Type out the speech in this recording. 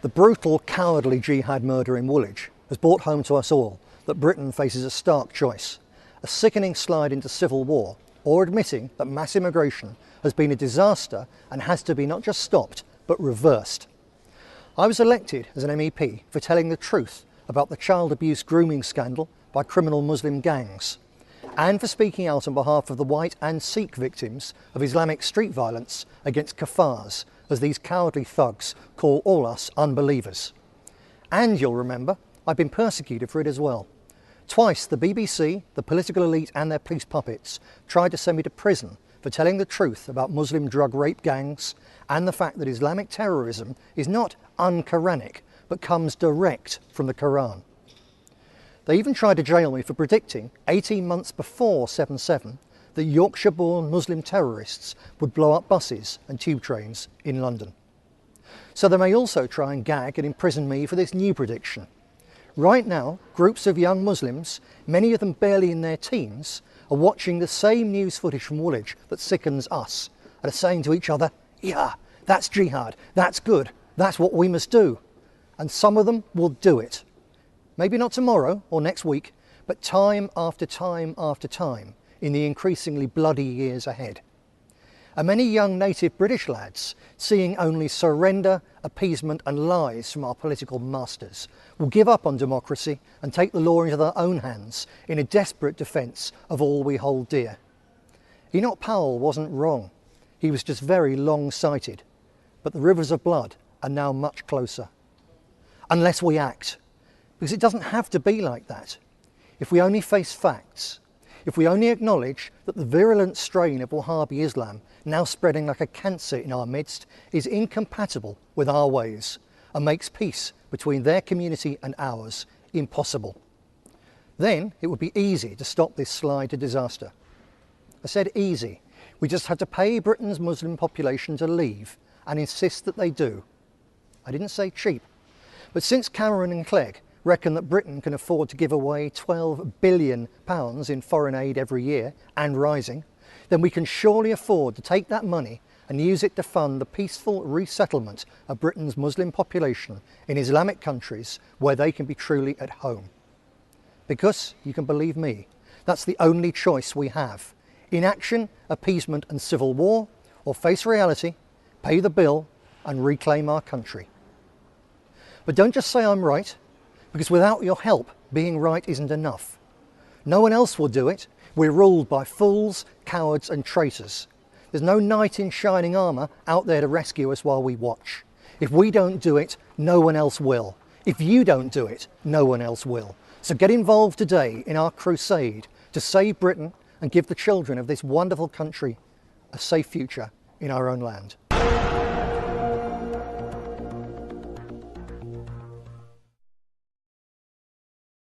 The brutal, cowardly Jihad murder in Woolwich has brought home to us all that Britain faces a stark choice: a sickening slide into civil war, or admitting that mass immigration has been a disaster and has to be not just stopped, but reversed. I was elected as an MEP for telling the truth about the child abuse grooming scandal by criminal Muslim gangs, and for speaking out on behalf of the white and Sikh victims of Islamic street violence against Kafars, as these cowardly thugs call all us unbelievers. And you'll remember, I've been persecuted for it as well. Twice the BBC, the political elite and their police puppets tried to send me to prison for telling the truth about Muslim drug rape gangs and the fact that Islamic terrorism is not un-Quranic, but comes direct from the Quran. They even tried to jail me for predicting 18 months before 7/7 that Yorkshire-born Muslim terrorists would blow up buses and tube trains in London. So they may also try and gag and imprison me for this new prediction. Right now, groups of young Muslims, many of them barely in their teens, are watching the same news footage from Woolwich that sickens us and are saying to each other, "Yeah, that's jihad, that's good, that's what we must do." And some of them will do it. Maybe not tomorrow or next week, but time after time after time in the increasingly bloody years ahead. And many young native British lads, seeing only surrender, appeasement and lies from our political masters, will give up on democracy and take the law into their own hands in a desperate defence of all we hold dear. Enoch Powell wasn't wrong. He was just very long-sighted. But the rivers of blood are now much closer. Unless we act. Because it doesn't have to be like that. If we only face facts, if we only acknowledge that the virulent strain of Wahhabi Islam, now spreading like a cancer in our midst, is incompatible with our ways and makes peace between their community and ours impossible, then it would be easy to stop this slide to disaster. I said easy. We just have to pay Britain's Muslim population to leave and insist that they do. I didn't say cheap. But since Cameron and Clegg reckon that Britain can afford to give away £12 billion in foreign aid every year and rising, then we can surely afford to take that money and use it to fund the peaceful resettlement of Britain's Muslim population in Islamic countries where they can be truly at home. Because, you can believe me, that's the only choice we have: inaction, appeasement and civil war, or face reality, pay the bill and reclaim our country. But don't just say I'm right, because without your help, being right isn't enough. No one else will do it. We're ruled by fools, cowards and traitors. There's no knight in shining armour out there to rescue us while we watch. If we don't do it, no one else will. If you don't do it, no one else will. So get involved today in our crusade to save Britain and give the children of this wonderful country a safe future in our own land.